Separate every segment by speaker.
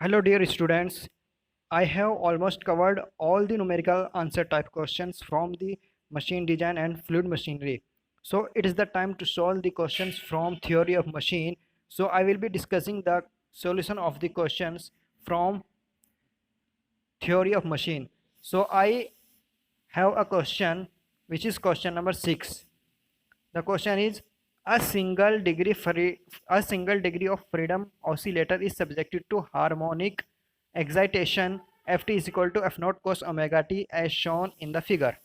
Speaker 1: Hello dear students, I have almost covered all the numerical answer type questions from the machine design and fluid machinery. So it is the time to solve the questions from theory of machine. So I will be discussing the solution of the questions from theory of machine. So I have a question which is question number 6. The question is a single degree of freedom oscillator is subjected to harmonic excitation Ft is equal to F naught cos omega t as shown in the figure.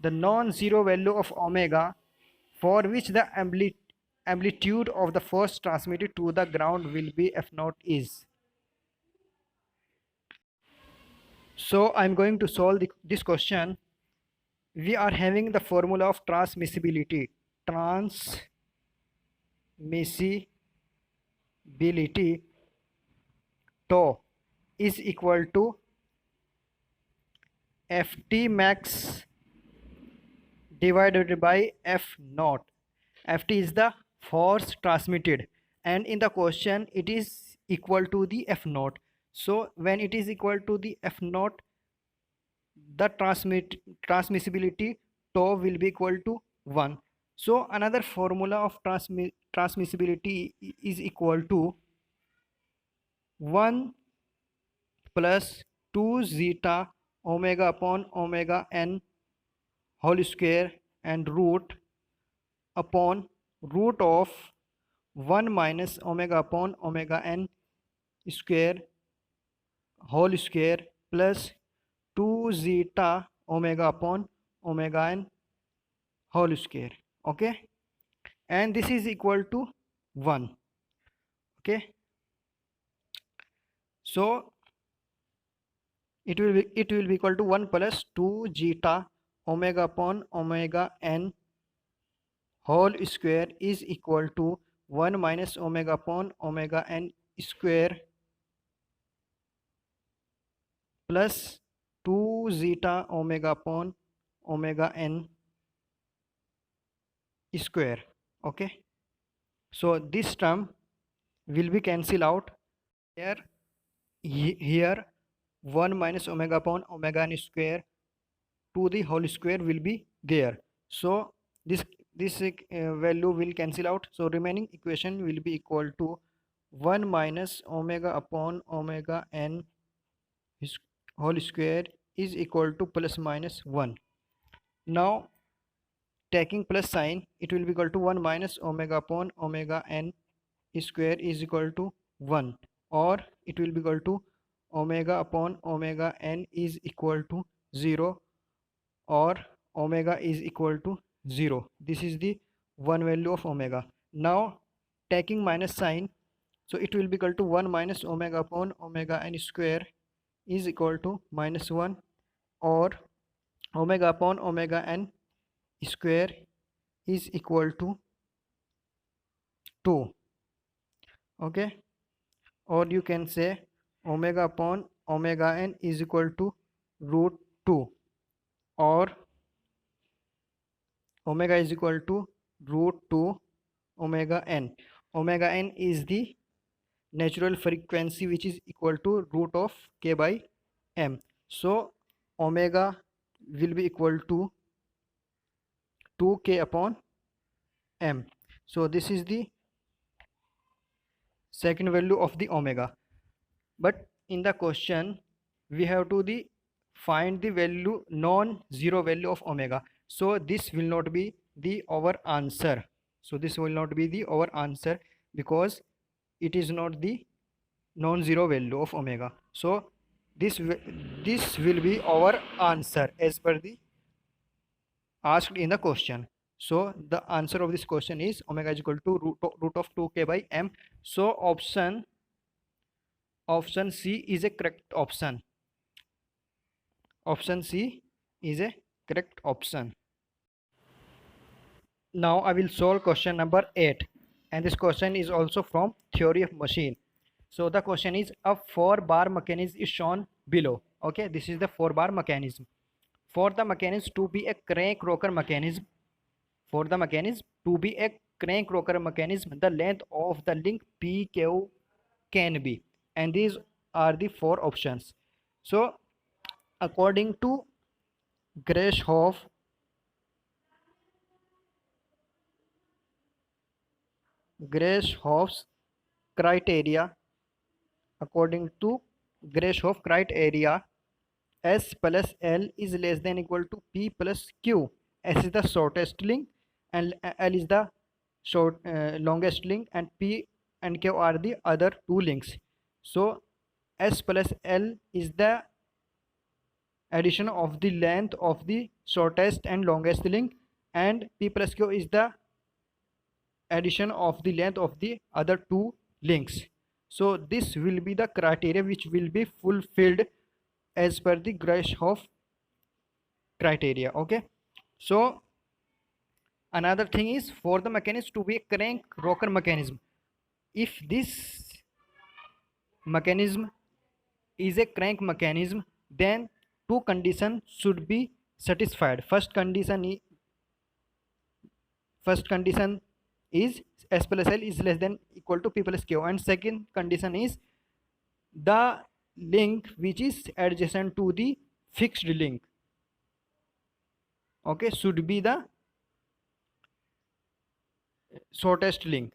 Speaker 1: The non-zero value of omega for which the amplitude of the force transmitted to the ground will be F naught is. So I'm going to solve this question. We are having the formula of transmissibility. Transmissibility tau is equal to Ft max divided by F naught. Ft is the force transmitted and in the question it is equal to the F naught. So when it is equal to the F naught, the transmissibility tau will be equal to 1. So another formula of transmissibility is equal to 1 plus 2 zeta omega upon omega n whole square and root upon root of 1 minus omega upon omega n square whole square plus 2 zeta omega upon omega n whole square. Okay, and this is equal to 1. Okay, so it will be equal to 1 plus 2 zeta omega upon omega n whole square is equal to 1 minus omega upon omega n square plus 2 zeta omega upon omega n square. Okay, so this term will be cancelled out here 1 minus omega upon omega n square to the whole square will be there. So this value will cancel out, so remaining equation will be equal to 1 minus omega upon omega n whole square is equal to plus minus 1. Now taking plus sign, it will be equal to 1 minus omega upon omega n square is equal to 1, or it will be equal to omega upon omega n is equal to 0, or omega is equal to 0. This is the one value of omega. Now taking minus sign, so it will be equal to 1 minus omega upon omega n square is equal to minus 1, or omega upon omega n square is equal to 2. Okay, or you can say omega upon omega n is equal to root 2, or omega is equal to root 2 omega n. Omega n is the natural frequency which is equal to root of k by m. So omega will be equal to 2k upon m. So this is the second value of the omega. But in the question we have to find the value non-zero value of omega. So this will not be our answer. So this will not be our answer because it is not the non-zero value of omega. So this will be our answer as per the asked in the question. So the answer of this question is omega is equal to root of 2k by m. So option C is a correct option. Option C is a correct option. Now I will solve question number 8, and this question is also from theory of machine. So the question is a 4-bar mechanism is shown below. Okay, this is the 4-bar mechanism. For the mechanism to be a crank rocker mechanism, the length of the link PQ can be, and these are the four options. So according to Grashof, Grashof's criteria, according to Grashof criteria, S plus L is less than equal to P plus Q. S is the shortest link and L is the longest link, and P and Q are the other two links. So S plus L is the addition of the length of the shortest and longest link, and P plus Q is the addition of the length of the other two links. So this will be the criteria which will be fulfilled as per the Grashof criteria. Okay, so another thing is, for the mechanism to be a crank rocker mechanism, if this mechanism is a crank mechanism, then two conditions should be satisfied. First condition is S plus L is less than equal to P plus Q, and second condition is the link which is adjacent to the fixed link, okay, should be the shortest link,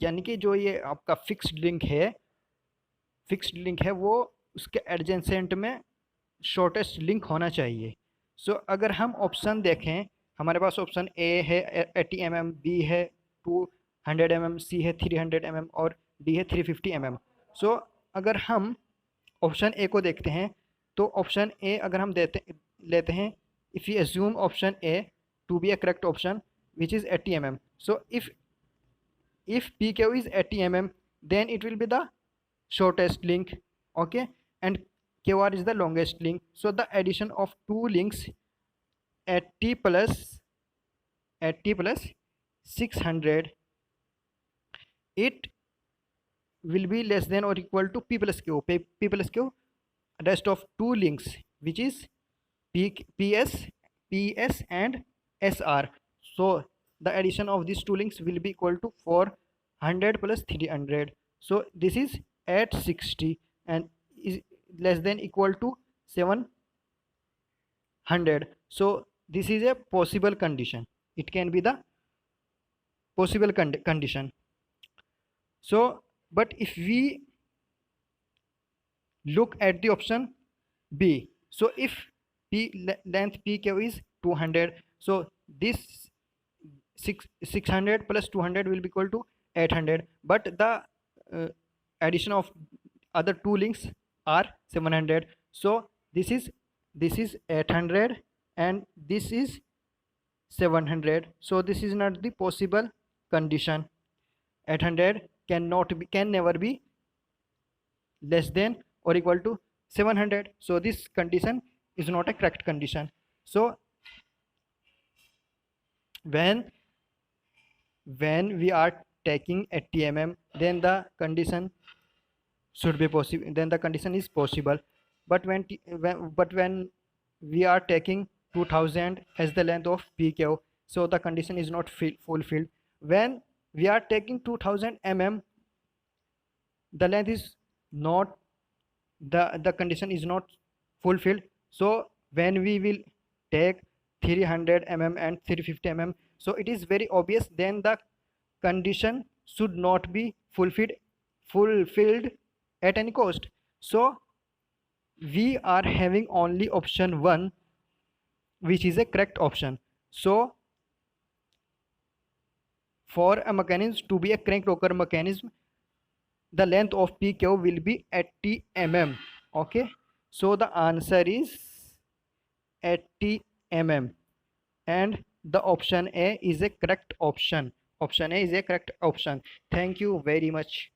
Speaker 1: यानी कि जो ये आपका fixed link है वो उसके adjacent में shortest link होना चाहिए. सो अगर हम ऑप्शन देखें, हमारे पास ऑप्शन ए है 80 mm, बी है 200 mm, सी है 300 mm और डी है 350 mm. सो अगर हम ऑप्शन ए को देखते हैं तो ऑप्शन ए अगर हम लेते हैं, if you assume option A to be a correct option which is 80 mm. So if PQ is 80 mm, then it will be the shortest link, okay, and QR is the longest link. So the addition of two links 80 plus 600, it will be less than or equal to P plus Q. P plus Q, rest of two links which is PS and SR. So the addition of these two links will be equal to 400 plus 300. So this is at 60 and is less than equal to 700. So this is a possible condition. It can be the possible condition. So but if we look at the option B, so if length PQ is 200, so this 600 plus 200 will be equal to 800, but the addition of other two links are 700. So this is 800 and this is 700. So this is not the possible condition. 800 can never be less than or equal to 700. So this condition is not a correct condition. So when we are taking 80 mm, then the condition should be possible, then the condition is possible. But when we are taking 2000 as the length of PQ, so the condition is not fulfilled. When we are taking 2000 mm, the length is not, the condition is not fulfilled. So when we will take 300 mm and 350 mm, so it is very obvious, then the condition should not be fulfilled at any cost. So we are having only option 1 which is a correct option. So for a mechanism to be a crank rocker mechanism, the length of PQ will be 80 mm. Okay, so the answer is 80 mm and the option A is a correct option. Option A is a correct option. Thank you very much.